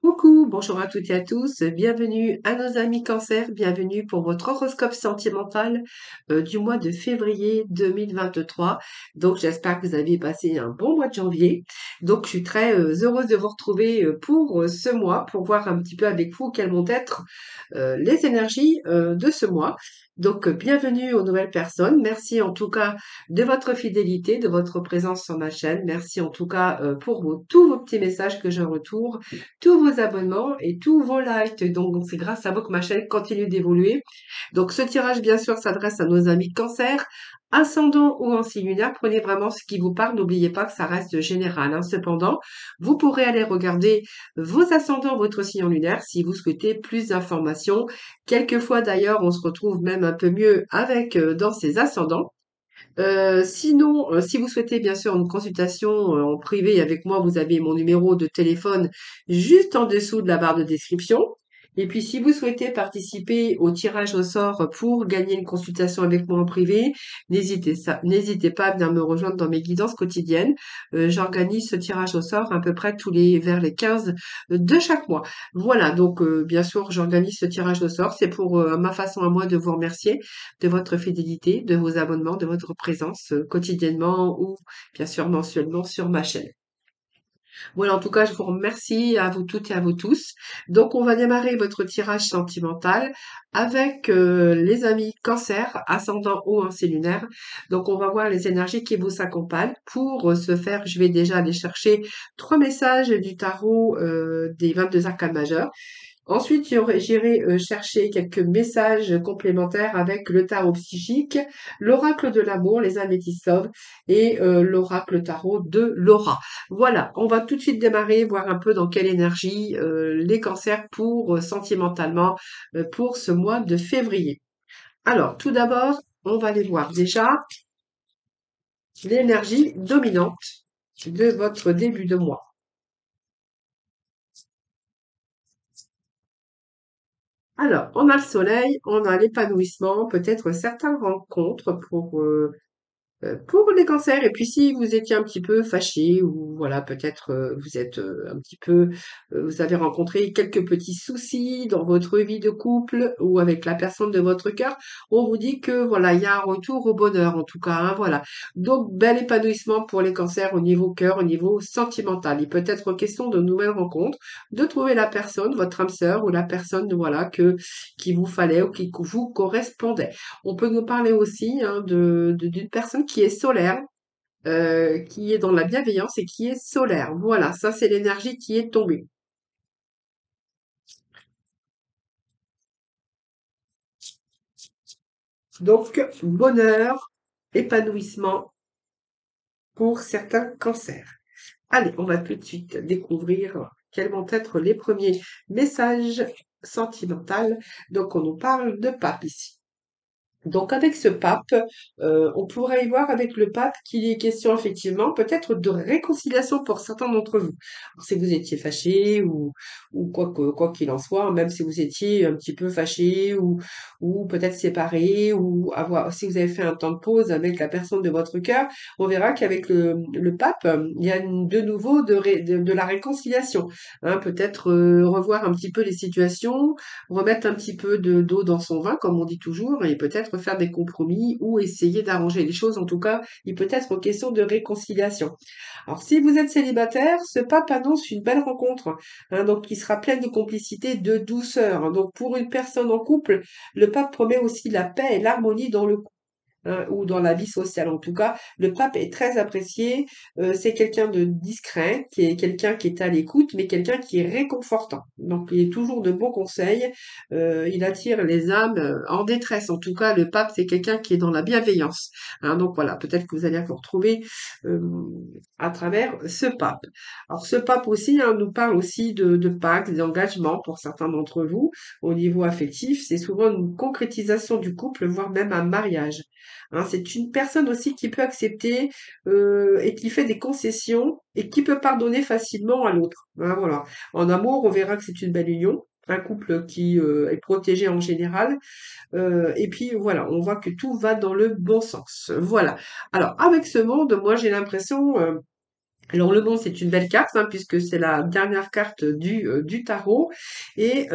Coucou, bonjour à toutes et à tous, bienvenue à nos amis cancer, bienvenue pour votre horoscope sentimental du mois de février 2023. Donc j'espère que vous avez passé un bon mois de janvier. Donc je suis très heureuse de vous retrouver pour ce mois, pour voir un petit peu avec vous quelles vont être les énergies de ce mois. Donc bienvenue aux nouvelles personnes, merci en tout cas de votre fidélité, de votre présence sur ma chaîne, merci en tout cas pour tous vos petits messages que je retourne, tous vos abonnements et tous vos likes. Donc, c'est grâce à vous que ma chaîne continue d'évoluer. Donc, ce tirage, bien sûr, s'adresse à nos amis cancer, ascendant ou en signe lunaire. Prenez vraiment ce qui vous parle. N'oubliez pas que ça reste général, hein. Cependant, vous pourrez aller regarder vos ascendants, votre signe lunaire, si vous souhaitez plus d'informations. Quelquefois, d'ailleurs, on se retrouve même un peu mieux avec dans ces ascendants. Sinon, si vous souhaitez bien sûr une consultation en privé avec moi, vous avez mon numéro de téléphone juste en dessous de la barre de description. Et puis, si vous souhaitez participer au tirage au sort pour gagner une consultation avec moi en privé, n'hésitez pas à venir me rejoindre dans mes guidances quotidiennes. J'organise ce tirage au sort à peu près vers les 15 de chaque mois. Voilà, donc bien sûr, j'organise ce tirage au sort. C'est pour ma façon à moi de vous remercier de votre fidélité, de vos abonnements, de votre présence quotidiennement ou bien sûr mensuellement sur ma chaîne. Voilà, en tout cas, je vous remercie à vous toutes et à vous tous. Donc, on va démarrer votre tirage sentimental avec les amis cancer, ascendant ou en lunaire. Donc, on va voir les énergies qui vous accompagnent. Pour ce faire, je vais déjà aller chercher 3 messages du tarot des 22 arcanes majeurs. Ensuite, j'irai chercher quelques messages complémentaires avec le tarot psychique, l'oracle de l'amour, les améthystes sauves et l'oracle tarot de Laura. Voilà, on va tout de suite démarrer, voir un peu dans quelle énergie les cancers pour sentimentalement pour ce mois de février. Alors, tout d'abord, on va aller voir déjà l'énergie dominante de votre début de mois. Alors, on a le soleil, on a l'épanouissement, peut-être certaines rencontres pour les cancers. Et puis si vous étiez un petit peu fâché ou voilà, peut-être vous êtes un petit peu, vous avez rencontré quelques petits soucis dans votre vie de couple ou avec la personne de votre cœur, on vous dit que voilà, il y a un retour au bonheur en tout cas, hein, voilà. Donc bel épanouissement pour les cancers au niveau cœur, au niveau sentimental. Il peut être question de nouvelles rencontres, de trouver la personne, votre âme sœur ou la personne voilà que qui vous fallait ou qui vous correspondait. On peut nous parler aussi hein, d'une personne qui est solaire, qui est dans la bienveillance et qui est solaire. Voilà, ça c'est l'énergie qui est tombée. Donc, bonheur, épanouissement pour certains cancers. Allez, on va tout de suite découvrir quels vont être les premiers messages sentimentaux. Donc, on nous parle de pape ici. Donc avec ce pape, on pourrait y voir avec le pape qu'il est question effectivement peut-être de réconciliation pour certains d'entre vous. Alors, si vous étiez fâchés ou quoi qu'il en soit, même si vous étiez un petit peu fâchés ou peut-être séparés ou avoir si vous avez fait un temps de pause avec la personne de votre cœur, on verra qu'avec le pape, il y a de nouveau de la réconciliation. Hein, peut-être revoir un petit peu les situations, remettre un petit peu de d'eau dans son vin, comme on dit toujours, et peut-être faire des compromis ou essayer d'arranger les choses. En tout cas, il peut être question de réconciliation. Alors, si vous êtes célibataire, ce pape annonce une belle rencontre, hein, donc qui sera pleine de complicité, de douceur. Donc, pour une personne en couple, le pape promet aussi la paix et l'harmonie dans le couple hein, ou dans la vie sociale en tout cas. Le pape est très apprécié. C'est quelqu'un de discret, qui est quelqu'un qui est à l'écoute, mais quelqu'un qui est réconfortant. Donc il est toujours de bons conseils. Il attire les âmes en détresse. En tout cas, le pape c'est quelqu'un qui est dans la bienveillance. Hein, donc voilà, peut-être que vous allez vous retrouver euh, à travers ce pape. Alors ce pape aussi hein, nous parle aussi de pactes, d'engagement pour certains d'entre vous au niveau affectif. C'est souvent une concrétisation du couple, voire même un mariage. Hein, c'est une personne aussi qui peut accepter et qui fait des concessions et qui peut pardonner facilement à l'autre. Hein, voilà. En amour, on verra que c'est une belle union. Un couple qui est protégé en général. Et puis voilà, on voit que tout va dans le bon sens. Voilà. Alors avec ce monde, moi j'ai l'impression Alors le monde, c'est une belle carte, hein, puisque c'est la dernière carte du tarot. Et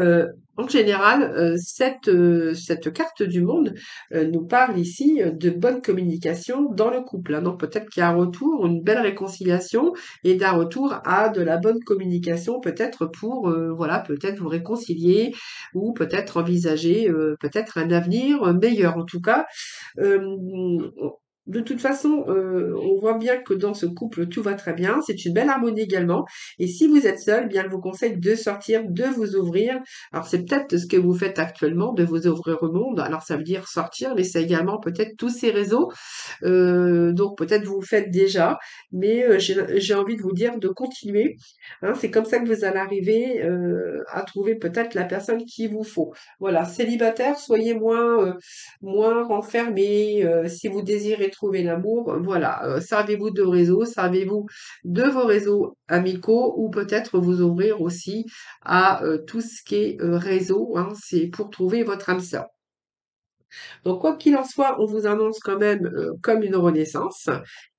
en général, cette carte du monde nous parle ici de bonne communication dans le couple, hein. Donc peut-être qu'il y a un retour, une belle réconciliation et d'un retour à de la bonne communication, peut-être pour, voilà, peut-être vous réconcilier ou peut-être envisager peut-être un avenir meilleur. En tout cas, de toute façon, on voit bien que dans ce couple, tout va très bien. C'est une belle harmonie également. Et si vous êtes seul, bien, je vous conseille de sortir, de vous ouvrir. Alors, c'est peut-être ce que vous faites actuellement, de vous ouvrir au monde. Alors, ça veut dire sortir, mais c'est également peut-être tous ces réseaux donc peut-être vous le faites déjà, mais j'ai envie de vous dire de continuer, hein. C'est comme ça que vous allez arriver à trouver peut-être la personne qu'il vous faut. Voilà, célibataire, soyez moins renfermés. Si vous désirez trouver l'amour, voilà, servez-vous de réseaux, servez-vous de vos réseaux amicaux ou peut-être vous ouvrir aussi à tout ce qui est réseau, hein. C'est pour trouver votre âme sœur. Donc, quoi qu'il en soit, on vous annonce quand même comme une renaissance.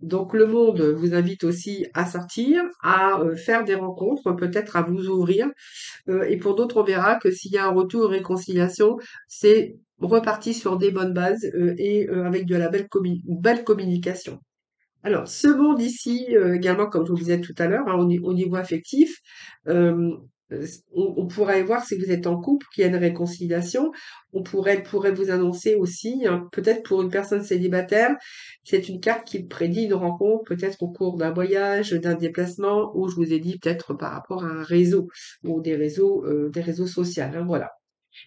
Donc, le monde vous invite aussi à sortir, à faire des rencontres, peut-être à vous ouvrir. Et pour d'autres, on verra que s'il y a un retour, une réconciliation, c'est reparti sur des bonnes bases et avec de la belle communication. Alors, ce monde ici, également, comme je vous disais tout à l'heure, hein, au niveau affectif, euh, on pourrait voir si vous êtes en couple, qu'il y a une réconciliation. On pourrait vous annoncer aussi, hein, peut-être pour une personne célibataire, c'est une carte qui prédit une rencontre, peut-être au cours d'un voyage, d'un déplacement, ou je vous ai dit peut-être par rapport à un réseau ou des réseaux sociaux, hein, voilà.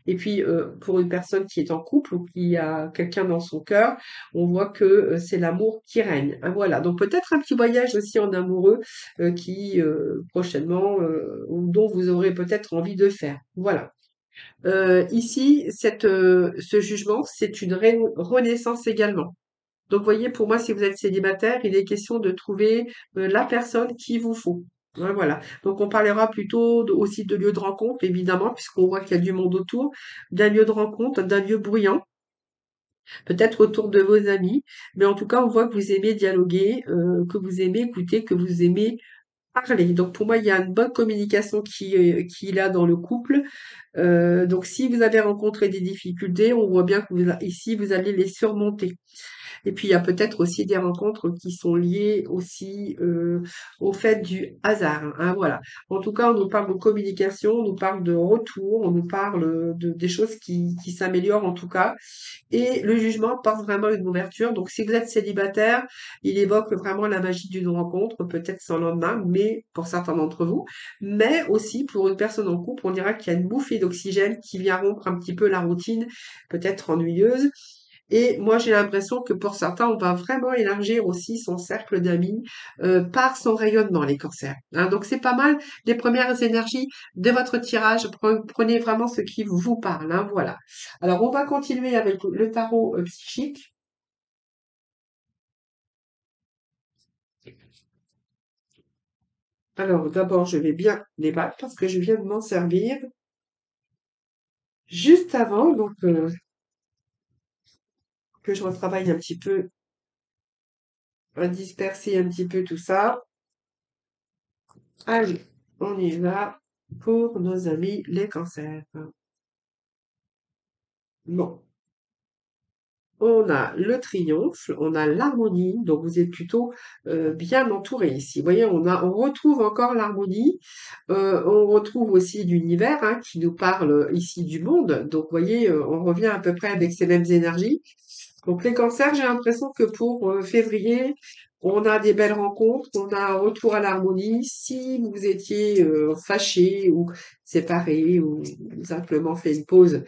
Et puis, pour une personne qui est en couple ou qui a quelqu'un dans son cœur, on voit que c'est l'amour qui règne, hein, voilà. Donc peut-être un petit voyage aussi en amoureux qui prochainement, ou dont vous aurez peut-être envie de faire. Voilà. Ici, ce jugement, c'est une renaissance également. Donc, voyez, pour moi, si vous êtes célibataire, il est question de trouver la personne qu'il vous faut. Ouais, voilà. Donc, on parlera plutôt aussi de lieu de rencontre, évidemment, puisqu'on voit qu'il y a du monde autour, d'un lieu de rencontre, d'un lieu bruyant, peut-être autour de vos amis. Mais en tout cas, on voit que vous aimez dialoguer, que vous aimez écouter, que vous aimez parler. Donc, pour moi, il y a une bonne communication qui est là dans le couple. Donc, si vous avez rencontré des difficultés, on voit bien que ici, vous allez les surmonter. Et puis, il y a peut-être aussi des rencontres qui sont liées aussi au fait du hasard, hein, voilà. En tout cas, on nous parle de communication, on nous parle de retour, on nous parle des choses qui s'améliorent en tout cas. Et le jugement porte vraiment une ouverture. Donc, si vous êtes célibataire, il évoque vraiment la magie d'une rencontre, peut-être sans lendemain, mais pour certains d'entre vous. Mais aussi, pour une personne en couple, on dira qu'il y a une bouffée d'oxygène qui vient rompre un petit peu la routine, peut-être ennuyeuse. Et moi, j'ai l'impression que pour certains, on va vraiment élargir aussi son cercle d'amis par son rayonnement, les cancers, hein. Donc, c'est pas mal les premières énergies de votre tirage. Prenez vraiment ce qui vous parle, hein, voilà. Alors, on va continuer avec le tarot psychique. Alors, d'abord, je vais bien les battre parce que je viens de m'en servir juste avant, donc que je retravaille un petit peu, à disperser un petit peu tout ça. Allez, on y va pour nos amis les cancers. Bon, on a le triomphe, on a l'harmonie, donc vous êtes plutôt bien entouré ici. Vous voyez, on retrouve encore l'harmonie, on retrouve aussi l'univers hein, qui nous parle ici du monde. Donc, vous voyez, on revient à peu près avec ces mêmes énergies. Donc, les cancers, j'ai l'impression que pour février, on a des belles rencontres, on a un retour à l'harmonie. Si vous étiez fâché ou séparé ou simplement fait une pause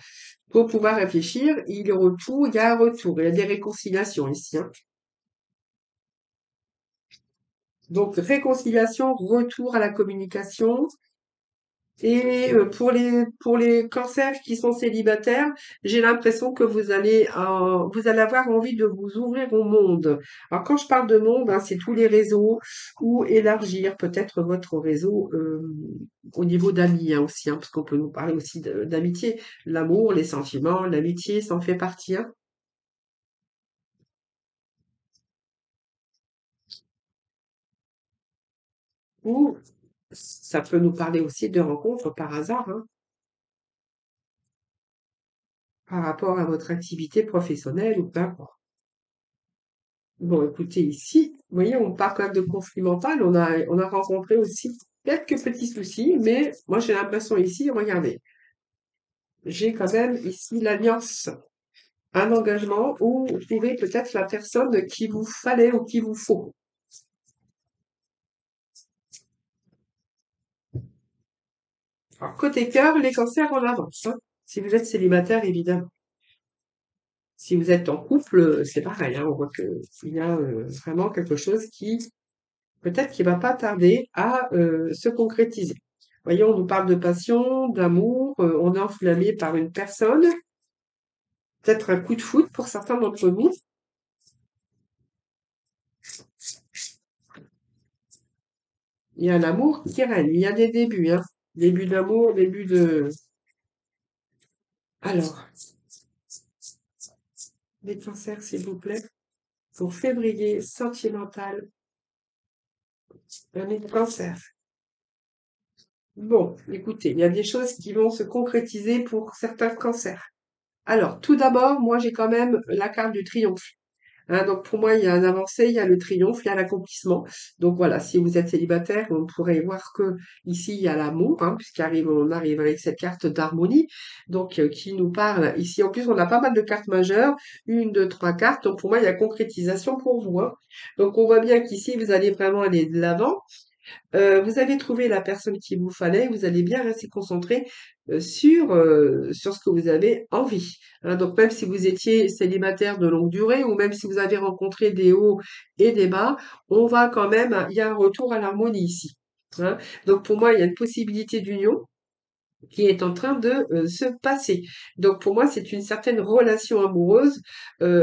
pour pouvoir réfléchir, il y a un retour, il y a des réconciliations ici, hein. Donc, réconciliation, retour à la communication. Et pour les cancers qui sont célibataires, j'ai l'impression que vous allez avoir envie de vous ouvrir au monde. Alors, quand je parle de monde, hein, c'est tous les réseaux ou élargir peut-être votre réseau au niveau d'amis hein, aussi, hein, parce qu'on peut nous parler aussi d'amitié. L'amour, les sentiments, l'amitié, ça en fait partie, hein. ou ça peut nous parler aussi de rencontres par hasard, hein, par rapport à votre activité professionnelle ou peu importe. Bon, écoutez, ici, vous voyez, on parle quand même de conflit mental. On a rencontré aussi quelques petits soucis, mais moi, j'ai l'impression ici, regardez, j'ai quand même ici l'alliance, un engagement où vous trouvez peut-être la personne qu'il vous fallait ou qu'il vous faut. Alors, côté cœur, les cancers en avance, hein. Si vous êtes célibataire, évidemment. Si vous êtes en couple, c'est pareil, hein. On voit qu'il y a vraiment quelque chose qui, peut-être qui va pas tarder à se concrétiser. Voyez, on nous parle de passion, d'amour, on est enflammé par une personne, peut-être un coup de foudre pour certains d'entre vous. Il y a l'amour qui règne, il y a des débuts, hein. Début d'amour, début de... Alors, les cancers, s'il vous plaît. Pour février, sentimental, un cancer. Bon, écoutez, il y a des choses qui vont se concrétiser pour certains cancers. Alors, tout d'abord, moi, j'ai quand même la carte du triomphe. Hein, donc, pour moi, il y a un avancé, il y a le triomphe, il y a l'accomplissement. Donc, voilà, si vous êtes célibataire, on pourrait voir que ici, il y a l'amour, hein, on arrive avec cette carte d'harmonie, donc, qui nous parle. Ici, en plus, on a pas mal de cartes majeures, une, deux, trois cartes. Donc, pour moi, il y a concrétisation pour vous, hein. Donc, on voit bien qu'ici, vous allez vraiment aller de l'avant. Vous avez trouvé la personne qu'il vous fallait, vous allez bien rester concentré sur ce que vous avez envie, hein. Donc même si vous étiez célibataire de longue durée ou même si vous avez rencontré des hauts et des bas, on va quand même, il y a un retour à l'harmonie ici, hein. Donc pour moi, il y a une possibilité d'union qui est en train de se passer. Donc pour moi, c'est une certaine relation amoureuse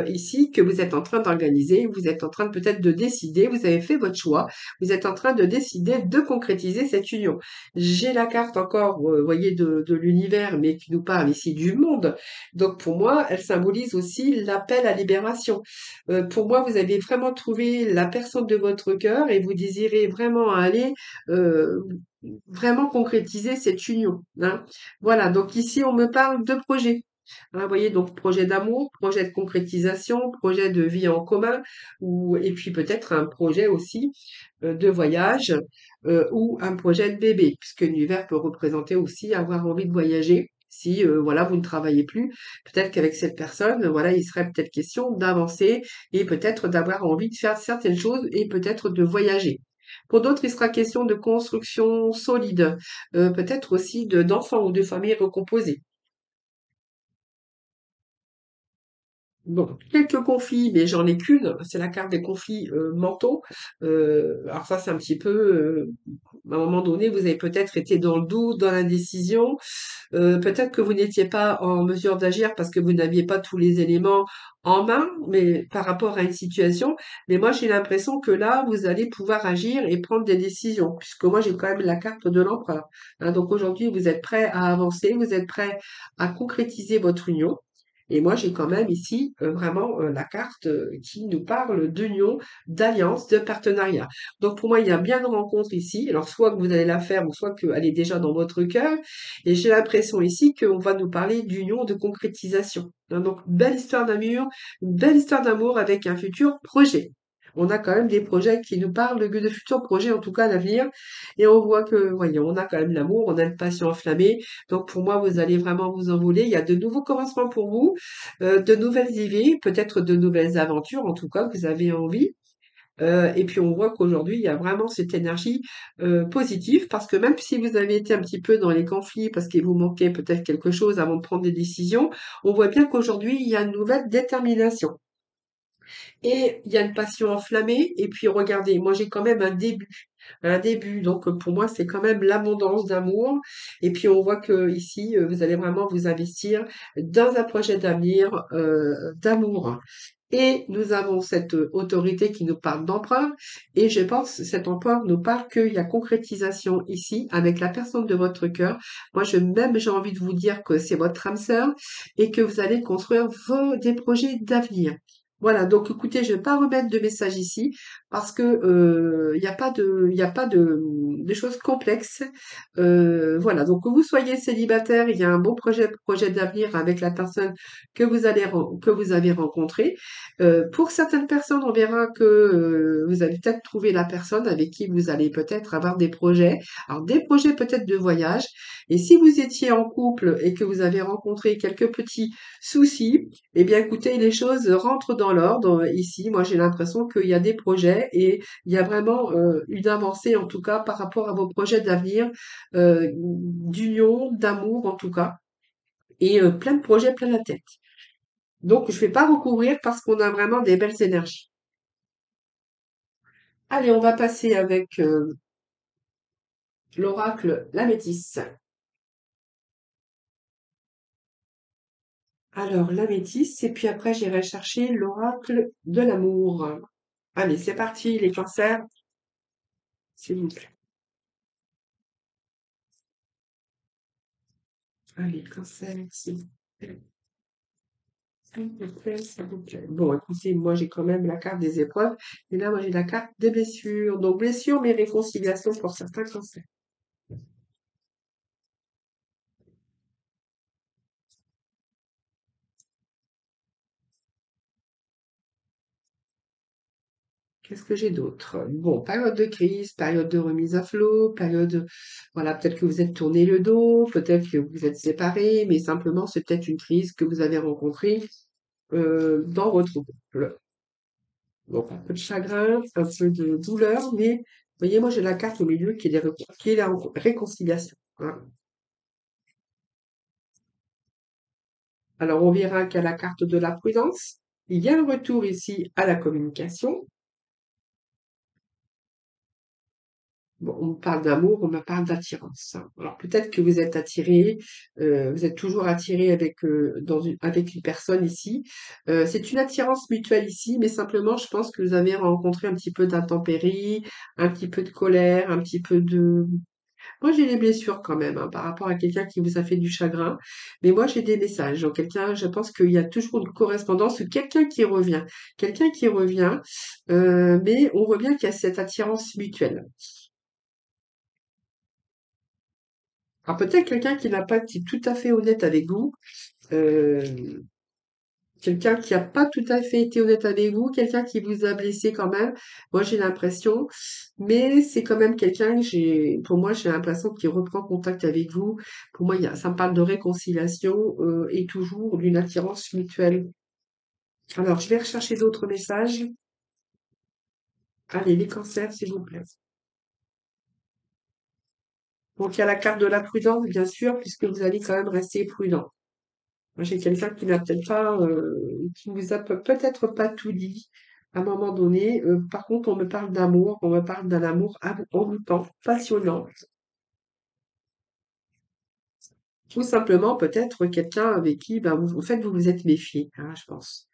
ici que vous êtes en train d'organiser, vous êtes en train de peut-être de décider, vous avez fait votre choix, vous êtes en train de décider de concrétiser cette union. J'ai la carte encore, vous voyez, de l'univers, mais qui nous parle ici du monde. Donc pour moi, elle symbolise aussi l'appel à libération. Pour moi, vous avez vraiment trouvé la personne de votre cœur et vous désirez vraiment aller euh, vraiment concrétiser cette union, hein. Voilà, donc ici, on me parle de projet. Hein, vous voyez, donc projet d'amour, projet de concrétisation, projet de vie en commun, et puis peut-être un projet aussi de voyage ou un projet de bébé, puisque l'univers peut représenter aussi avoir envie de voyager. Si voilà, vous ne travaillez plus, peut-être qu'avec cette personne, voilà, il serait peut-être question d'avancer et peut-être d'avoir envie de faire certaines choses et peut-être de voyager. Pour d'autres, il sera question de construction solide, peut-être aussi d'enfants ou de familles recomposées. Bon, quelques conflits, mais j'en ai qu'une, c'est la carte des conflits mentaux. Alors ça, c'est un petit peu, à un moment donné, vous avez peut-être été dans le doute, dans l'indécision. Peut-être que vous n'étiez pas en mesure d'agir parce que vous n'aviez pas tous les éléments en main, mais par rapport à une situation. Mais moi, j'ai l'impression que là, vous allez pouvoir agir et prendre des décisions, puisque moi, j'ai quand même la carte de l'empereur, hein. Donc aujourd'hui, vous êtes prêt à avancer, vous êtes prêt à concrétiser votre union. Et moi, j'ai quand même ici vraiment la carte qui nous parle d'union, d'alliance, de partenariat. Donc pour moi, il y a bien une rencontre ici. Alors soit que vous allez la faire ou soit qu'elle est déjà dans votre cœur. Et j'ai l'impression ici qu'on va nous parler d'union, de concrétisation, hein. Donc belle histoire d'amour, une belle histoire d'amour avec un futur projet. On a quand même des projets qui nous parlent de futurs projets, en tout cas à l'avenir. Et on voit que, voyons, on a quand même l'amour, on a une passion enflammée. Donc pour moi, vous allez vraiment vous envoler. Il y a de nouveaux commencements pour vous, de nouvelles idées, peut-être de nouvelles aventures, en tout cas, que vous avez envie. Et puis on voit qu'aujourd'hui, il y a vraiment cette énergie positive, parce que même si vous avez été un petit peu dans les conflits, parce qu'il vous manquait peut-être quelque chose avant de prendre des décisions, on voit bien qu'aujourd'hui, il y a une nouvelle détermination. Et il y a une passion enflammée. Et puis regardez, moi j'ai quand même un début. Un début, donc pour moi c'est quand même l'abondance d'amour. Et puis on voit que ici vous allez vraiment vous investir dans un projet d'avenir, d'amour. Et nous avons cette autorité qui nous parle d'emprunt. Et je pense que cet emprunt nous parle qu'il y a concrétisation ici avec la personne de votre cœur. Moi, j'ai envie de vous dire que c'est votre âme sœur et que vous allez construire des projets d'avenir. Voilà, donc écoutez, je ne vais pas remettre de message ici. parce que il y a pas de choses complexes. Voilà, donc que vous soyez célibataire, il y a un bon projet d'avenir avec la personne que vous avez rencontrée. Pour certaines personnes, on verra que vous allez peut-être trouver la personne avec qui vous allez peut-être avoir des projets. Alors des projets peut-être de voyage. Et si vous étiez en couple et que vous avez rencontré quelques petits soucis, eh bien, écoutez, les choses rentrent dans l'ordre ici. Moi, j'ai l'impression qu'il y a des projets et il y a vraiment une avancée, en tout cas, par rapport à vos projets d'avenir, d'union, d'amour, en tout cas, et plein de projets plein la tête. Donc, je ne vais pas recouvrir parce qu'on a vraiment des belles énergies. Allez, on va passer avec l'oracle La Métisse. Alors, la Métisse, et puis après, j'irai chercher l'oracle de l'amour. Allez, c'est parti, les cancers, s'il vous plaît. Allez, cancer, s'il vous plaît. S'il vous plaît, s'il vous plaît. Bon, écoutez, moi j'ai quand même la carte des épreuves. Et là, moi j'ai la carte des blessures. Donc, blessures, mais réconciliation pour certains cancers. Qu'est-ce que j'ai d'autre? Bon, période de crise, période de remise à flot, période, voilà, peut-être que vous êtes tourné le dos, peut-être que vous êtes séparés, mais simplement c'est peut-être une crise que vous avez rencontrée dans votre couple. Donc, un peu de chagrin, un peu de douleur, mais vous voyez, moi j'ai la carte au milieu qui est la réconciliation. Hein. Alors, on verra qu'il y a la carte de la prudence. Il y a le retour ici à la communication. Bon, on me parle d'amour, on me parle d'attirance. Hein. Alors, peut-être que vous êtes attiré, vous êtes toujours attiré avec une personne ici. C'est une attirance mutuelle ici, mais simplement, je pense que vous avez rencontré un petit peu d'intempéries, un petit peu de colère, un petit peu de moi, j'ai des blessures quand même, hein, par rapport à quelqu'un qui vous a fait du chagrin. Mais moi, j'ai des messages. Donc, quelqu'un, je pense qu'il y a toujours une correspondance ou quelqu'un qui revient. Quelqu'un qui revient, mais on voit bien qu'il y a cette attirance mutuelle. Alors, peut-être quelqu'un qui n'a pas été tout à fait honnête avec vous. euh, Quelqu'un qui n'a pas tout à fait été honnête avec vous, quelqu'un qui vous a blessé quand même. Moi, j'ai l'impression, mais c'est quand même quelqu'un que pour moi, j'ai l'impression qu'il reprend contact avec vous. Pour moi, ça me parle de réconciliation et toujours d'une attirance mutuelle. Alors, je vais rechercher d'autres messages. Allez, les cancers, s'il vous plaît. Donc, il y a la carte de la prudence, bien sûr, puisque vous allez quand même rester prudent. Moi, j'ai quelqu'un qui n'a peut-être pas, qui vous a peut-être pas tout dit à un moment donné. Par contre, on me parle d'amour, on me parle d'un amour envoûtant, passionnant. Tout simplement, peut-être quelqu'un avec qui, ben, en fait, vous vous êtes méfié, hein, je pense.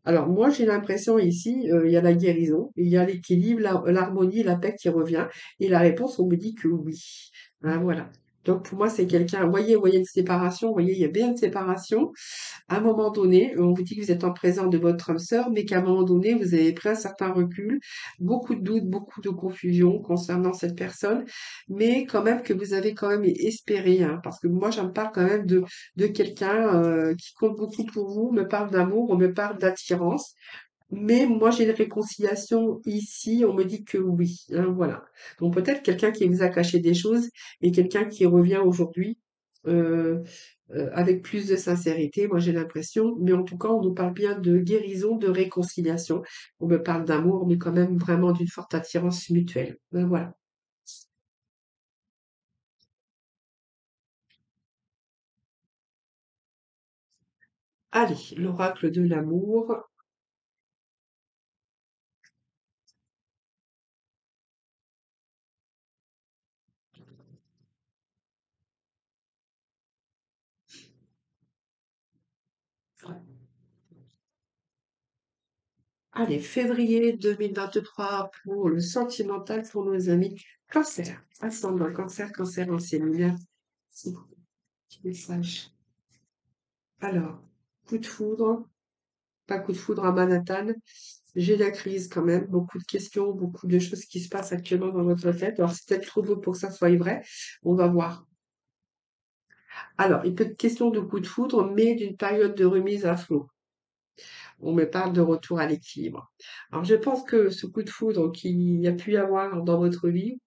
Alors, moi, j'ai l'impression ici, il y a la guérison, il y a l'équilibre, l'harmonie, la paix qui revient. Et la réponse, on me dit que oui. Hein, voilà. Donc, pour moi, c'est quelqu'un, vous voyez une séparation, vous voyez, il y a bien une séparation. À un moment donné, on vous dit que vous êtes en présence de votre âme sœur, mais qu'à un moment donné, vous avez pris un certain recul, beaucoup de doutes, beaucoup de confusion concernant cette personne, mais quand même que vous avez quand même espéré, hein, parce que moi, j'en parle quand même de quelqu'un qui compte beaucoup pour vous, on me parle d'amour, on me parle d'attirance, mais moi, j'ai une réconciliation ici, on me dit que oui, hein, voilà. Donc peut-être quelqu'un qui vous a caché des choses et quelqu'un qui revient aujourd'hui euh, avec plus de sincérité, moi j'ai l'impression, mais en tout cas, on nous parle bien de guérison, de réconciliation. On me parle d'amour, mais quand même vraiment d'une forte attirance mutuelle. Voilà. Allez, l'oracle de l'amour. Allez, février 2023 pour le sentimental pour nos amis cancer. Ascendant cancer, cancer en séminaire. C'est petit message. Alors, coup de foudre, pas coup de foudre à Manhattan. J'ai la crise quand même, beaucoup de questions, beaucoup de choses qui se passent actuellement dans votre tête. Alors, c'est peut-être trop beau pour que ça soit vrai. On va voir. Alors, il peut être question de coup de foudre, mais d'une période de remise à flot. On me parle de retour à l'équilibre. Alors, je pense que ce coup de foudre qu'il y a pu y avoir dans votre vie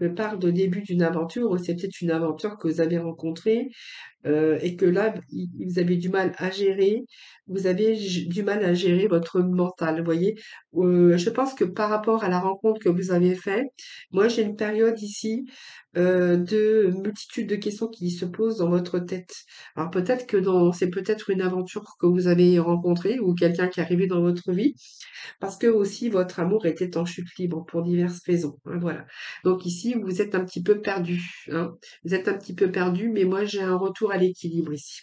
me parle de début d'une aventure, ou c'est peut-être une aventure que vous avez rencontrée, et que là, vous avez du mal à gérer, vous avez du mal à gérer votre mental, vous voyez. Je pense que par rapport à la rencontre que vous avez faite, moi j'ai une période ici de multitude de questions qui se posent dans votre tête. Alors peut-être que c'est peut-être une aventure que vous avez rencontrée ou quelqu'un qui est arrivé dans votre vie, parce que aussi votre amour était en chute libre pour diverses raisons, hein, voilà. Donc ici, vous êtes un petit peu perdu, hein. Vous êtes un petit peu perdu, mais moi j'ai un retour à l'équilibre ici.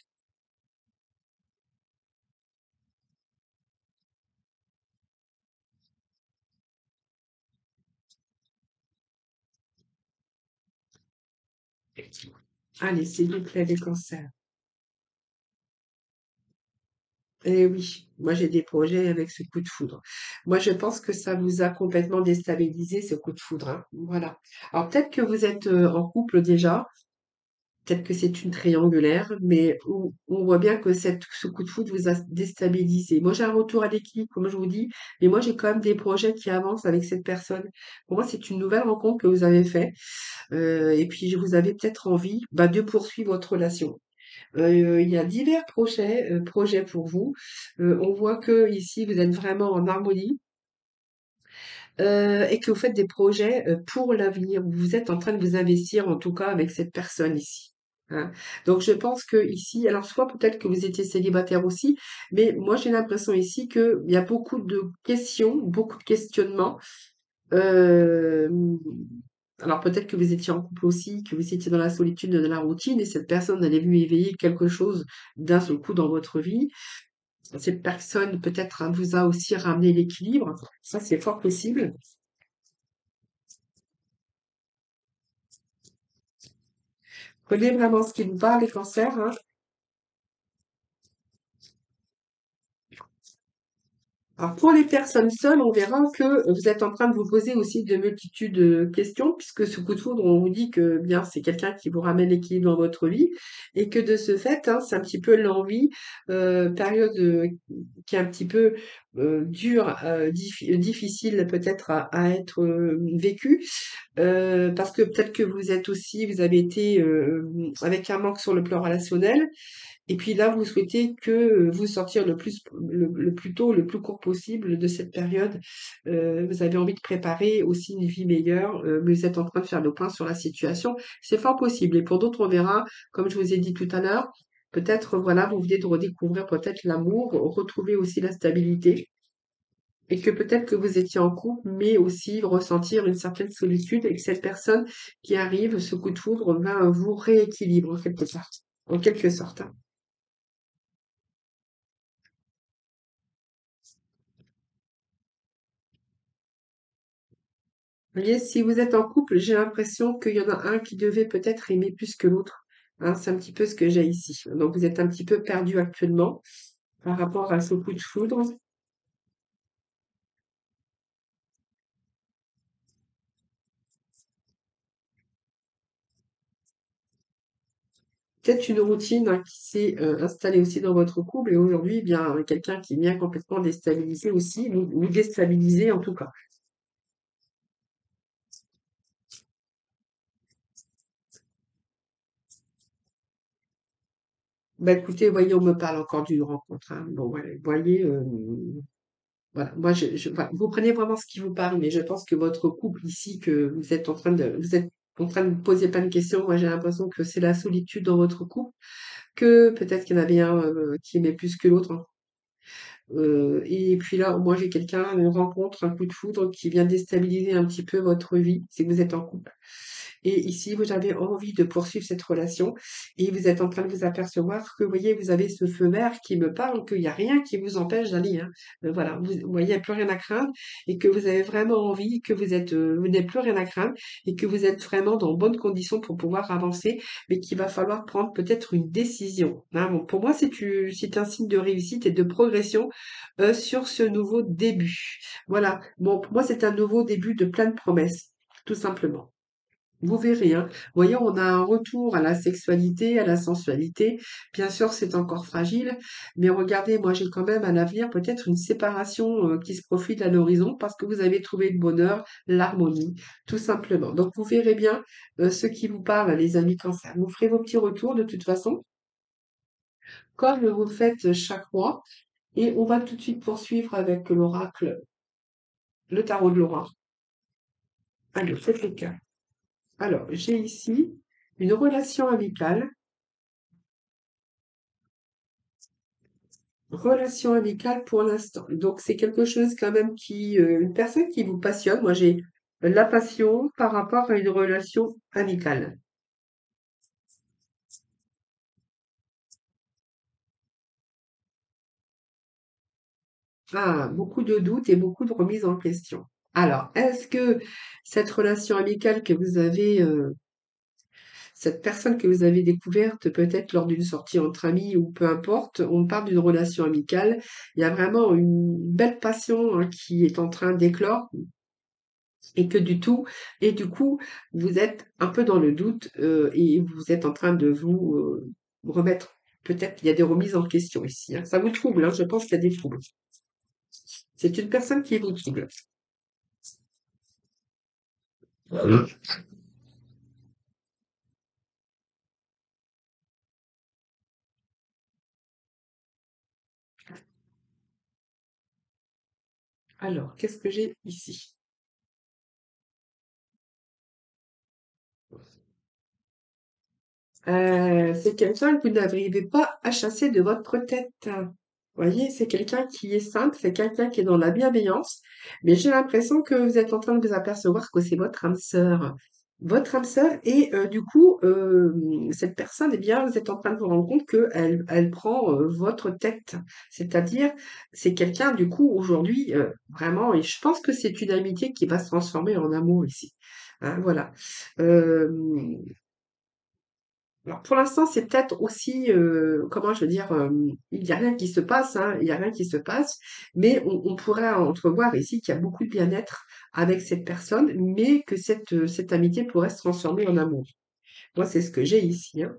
Allez, s'il vous plaît, les cancers. Eh oui, moi j'ai des projets avec ce coup de foudre. Moi je pense que ça vous a complètement déstabilisé ce coup de foudre, hein. Voilà. Alors peut-être que vous êtes en couple déjà, peut-être que c'est une triangulaire, mais on voit bien que ce coup de foudre vous a déstabilisé. Moi, j'ai un retour à l'équilibre, comme je vous dis, mais moi, j'ai quand même des projets qui avancent avec cette personne. Pour moi, c'est une nouvelle rencontre que vous avez faite, et puis vous avez peut-être envie bah, de poursuivre votre relation. Il y a divers projets pour vous. On voit que ici, vous êtes vraiment en harmonie. Et que vous faites des projets pour l'avenir. Vous êtes en train de vous investir, en tout cas, avec cette personne ici, hein. Donc, je pense que ici, alors soit peut-être que vous étiez célibataire aussi, mais moi, j'ai l'impression ici qu'il y a beaucoup de questions, beaucoup de questionnements. Euh, alors, peut-être que vous étiez en couple aussi, que vous étiez dans la solitude, dans la routine, et cette personne elle est venue éveiller quelque chose d'un seul coup dans votre vie. Cette personne, peut-être, hein, vous a aussi ramené l'équilibre. Ça, c'est fort possible. Prenez vraiment ce qui vous parle, les cancers, hein. Alors, pour les personnes seules, on verra que vous êtes en train de vous poser aussi de multitudes de questions, puisque ce coup de foudre, on vous dit que bien, c'est quelqu'un qui vous ramène l'équilibre dans votre vie, et que de ce fait, hein, c'est un petit peu l'envie, période qui est un petit peu dure, difficile peut-être à être vécue, parce que peut-être que vous avez été avec un manque sur le plan relationnel, et puis là, vous souhaitez que vous sortir le plus tôt, le plus court possible de cette période. Vous avez envie de préparer aussi une vie meilleure, mais vous êtes en train de faire le point sur la situation. C'est fort possible. Et pour d'autres, on verra, comme je vous ai dit tout à l'heure, peut-être, voilà, vous venez de redécouvrir peut-être l'amour, retrouver aussi la stabilité. Et que peut-être que vous étiez en couple, mais aussi ressentir une certaine solitude et que cette personne qui arrive, ce coup de foudre, va vous rééquilibrer en quelque sorte. En quelque sorte, hein. Vous voyez, si vous êtes en couple, j'ai l'impression qu'il y en a un qui devait peut-être aimer plus que l'autre, hein, c'est un petit peu ce que j'ai ici. Donc vous êtes un petit peu perdu actuellement par rapport à ce coup de foudre. Peut-être une routine, hein, qui s'est installée aussi dans votre couple et aujourd'hui, eh bien, quelqu'un qui vient complètement déstabiliser aussi, ou déstabiliser en tout cas. Bah écoutez, voyez, on me parle encore d'une rencontre, hein. Bon, voilà, vous voyez, voilà, moi, voilà, vous prenez vraiment ce qui vous parle, mais je pense que votre couple ici, que vous êtes en train de vous poser plein de questions. Moi, j'ai l'impression que c'est la solitude dans votre couple, que peut-être qu'il y en avait un qui aimait plus que l'autre, hein. Et puis là, moi, j'ai quelqu'un, une rencontre, un coup de foudre qui vient déstabiliser un petit peu votre vie, c'est que vous êtes en couple. et ici, vous avez envie de poursuivre cette relation et vous êtes en train de vous apercevoir que, vous voyez, vous avez ce feu vert qui me parle, qu'il n'y a rien qui vous empêche d'aller, hein. Voilà, vous voyez, il n'y a plus rien à craindre et que vous avez vraiment envie, que vous n'avez plus rien à craindre et que vous êtes vraiment dans bonnes conditions pour pouvoir avancer, mais qu'il va falloir prendre peut-être une décision, hein. Bon, pour moi, c'est un signe de réussite et de progression sur ce nouveau début. Voilà. Bon, pour moi, c'est un nouveau début de plein de promesses, tout simplement. Vous verrez, hein. Vous voyez, on a un retour à la sexualité, à la sensualité. Bien sûr, c'est encore fragile, mais regardez, moi, j'ai quand même à l'avenir peut-être une séparation qui se profile à l'horizon parce que vous avez trouvé le bonheur, l'harmonie, tout simplement. Donc, vous verrez bien ce qui vous parle, les amis cancer. Vous ferez vos petits retours de toute façon, comme vous le faites chaque mois. Et on va tout de suite poursuivre avec l'oracle, le tarot de Laura. Allez, faites les cas. Alors, j'ai ici une relation amicale. Relation amicale pour l'instant. Donc, c'est quelque chose quand même une personne qui vous passionne. Moi, j'ai la passion par rapport à une relation amicale. Ah, beaucoup de doutes et beaucoup de remises en question. Alors, est-ce que cette relation amicale que vous avez, cette personne que vous avez découverte peut-être lors d'une sortie entre amis ou peu importe, on parle d'une relation amicale. Il y a vraiment une belle passion hein, qui est en train d'éclore et que du tout, et du coup, vous êtes un peu dans le doute et vous êtes en train de vous remettre. Peut-être il y a des remises en question ici, hein. Ça vous trouble, hein, je pense qu'il y a des troubles. C'est une personne qui vous trouble. Alors, qu'est-ce que j'ai ici? C'est quelqu'un que vous n'arrivez pas à chasser de votre tête. Vous voyez, c'est quelqu'un qui est simple, c'est quelqu'un qui est dans la bienveillance, mais j'ai l'impression que vous êtes en train de vous apercevoir que c'est votre âme sœur. Votre âme sœur, et du coup, cette personne, eh bien, vous êtes en train de vous rendre compte qu'elle elle prend votre tête. C'est-à-dire, c'est quelqu'un, du coup, aujourd'hui, vraiment, et je pense que c'est une amitié qui va se transformer en amour ici. Hein, voilà. Euh, alors pour l'instant, c'est peut-être aussi, comment je veux dire, il n'y a rien qui se passe, hein, il n'y a rien qui se passe, mais on pourrait entrevoir ici qu'il y a beaucoup de bien-être avec cette personne, mais que cette amitié pourrait se transformer en amour. Moi, c'est ce que j'ai ici, hein.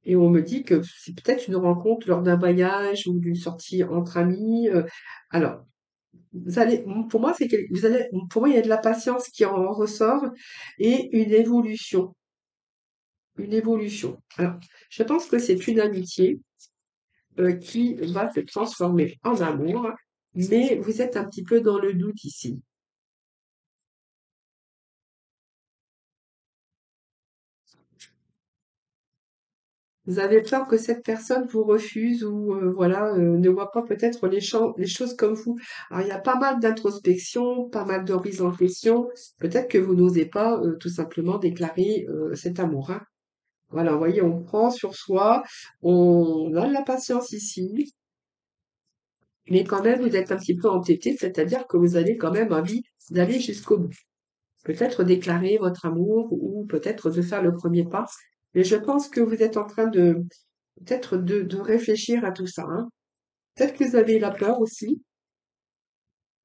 Et on me dit que c'est peut-être une rencontre lors d'un voyage ou d'une sortie entre amis. Alors, vous allez, pour moi, vous allez, pour moi, il y a de la patience qui en ressort et une évolution. Une évolution. Alors, je pense que c'est une amitié qui va se transformer en amour, mais vous êtes un petit peu dans le doute ici. Vous avez peur que cette personne vous refuse ou voilà, ne voit pas peut-être les choses comme vous. Alors, il y a pas mal d'introspection, pas mal de remise en question. Peut-être que vous n'osez pas tout simplement déclarer cet amour, hein. Voilà, vous voyez, on prend sur soi, on a de la patience ici, mais quand même, vous êtes un petit peu entêté, c'est-à-dire que vous avez quand même envie d'aller jusqu'au bout. Peut-être déclarer votre amour ou peut-être de faire le premier pas. Mais je pense que vous êtes en train de peut-être de réfléchir à tout ça, hein. Peut-être que vous avez la peur aussi.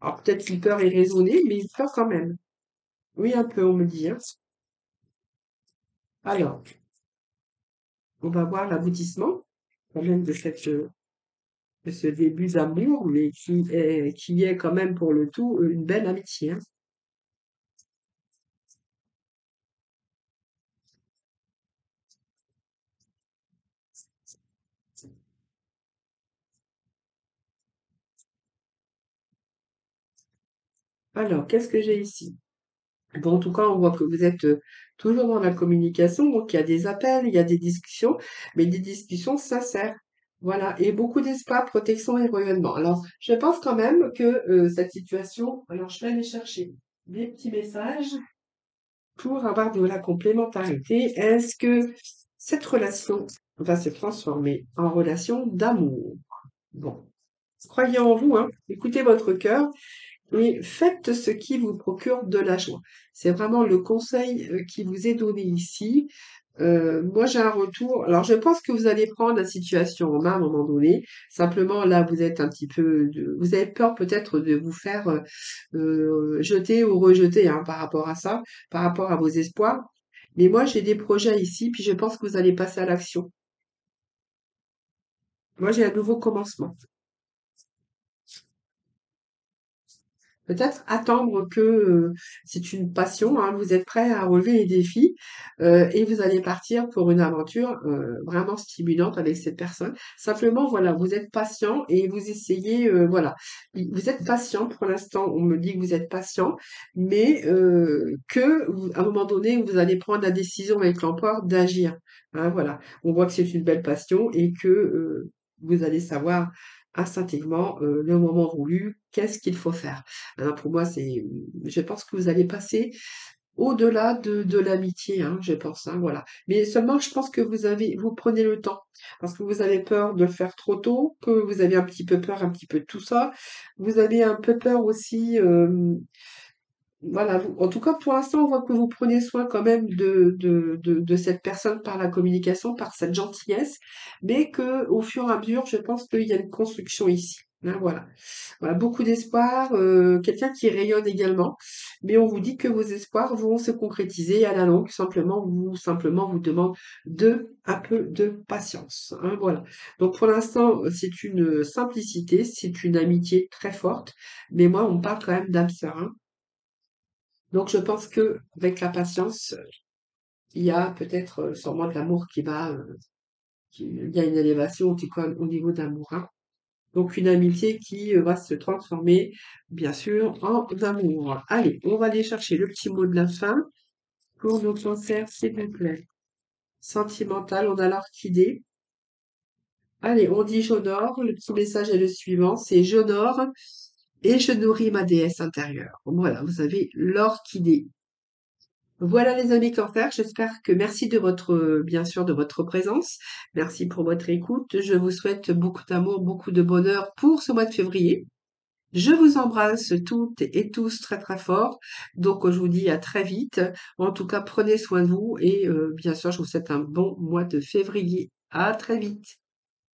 Alors peut-être une peur irraisonnée, mais une peur quand même. Oui, un peu, on me dit, hein. Alors, on va voir l'aboutissement quand même de ce début d'amour, mais qui est quand même pour le tout une belle amitié, hein. Alors, qu'est-ce que j'ai ici? Bon, en tout cas, on voit que vous êtes toujours dans la communication, donc il y a des appels, il y a des discussions, mais des discussions sincères. Voilà, et beaucoup d'espoir, protection et rayonnement. Alors, je pense quand même que cette situation, alors je vais aller chercher des petits messages. pour avoir de la complémentarité. Est-ce que cette relation va se transformer en relation d'amour? Bon, croyez en vous, hein, écoutez votre cœur et faites ce qui vous procure de la joie. C'est vraiment le conseil qui vous est donné ici. Moi, j'ai un retour. Alors, je pense que vous allez prendre la situation en main à un moment donné. Simplement, là, vous êtes un petit peu, vous avez peur peut-être de vous faire jeter ou rejeter hein, par rapport à ça, par rapport à vos espoirs. Mais moi, j'ai des projets ici, puis je pense que vous allez passer à l'action. Moi, j'ai un nouveau commencement. Peut-être attendre que c'est une passion, hein, vous êtes prêt à relever les défis et vous allez partir pour une aventure vraiment stimulante avec cette personne. Simplement, voilà, vous êtes patient et vous essayez, voilà, vous êtes patient pour l'instant. On me dit que vous êtes patient, mais à un moment donné, vous allez prendre la décision avec l'empereur d'agir. Hein, voilà, on voit que c'est une belle passion et que vous allez savoir instinctivement le moment voulu, qu'est-ce qu'il faut faire. Alors pour moi, je pense que vous allez passer au-delà de l'amitié, hein, je pense, hein, voilà. Mais seulement, je pense que vous prenez le temps parce que vous avez peur de le faire trop tôt, que vous avez un petit peu peur, un petit peu de tout ça. Vous avez un peu peur aussi, voilà, en tout cas, pour l'instant, on voit que vous prenez soin quand même de cette personne par la communication, par cette gentillesse, mais que au fur et à mesure, je pense qu'il y a une construction ici. Hein, voilà. Voilà, beaucoup d'espoir, quelqu'un qui rayonne également, mais on vous dit que vos espoirs vont se concrétiser à la longue, simplement vous demande un peu de patience. Hein, voilà. Donc pour l'instant, c'est une simplicité, c'est une amitié très forte, mais moi, on me parle quand même d'âme sœur. Hein. Donc je pense que avec la patience, il y a peut-être sûrement de l'amour il y a une élévation en tout cas au niveau d'amour. Hein. Donc une amitié qui va se transformer, bien sûr, en amour. Allez, on va aller chercher le petit mot de la fin pour nos cancers, s'il vous plaît. Sentimental, on a l'orchidée. Allez, on dit j'honore. Le petit message est le suivant, c'est j'honore et je nourris ma déesse intérieure. Voilà, vous avez l'orchidée. Voilà les amis cancers, j'espère que merci de bien sûr, de votre présence. Merci pour votre écoute. Je vous souhaite beaucoup d'amour, beaucoup de bonheur pour ce mois de février. Je vous embrasse toutes et tous très très fort. Donc je vous dis à très vite. En tout cas, prenez soin de vous et bien sûr, je vous souhaite un bon mois de février. À très vite.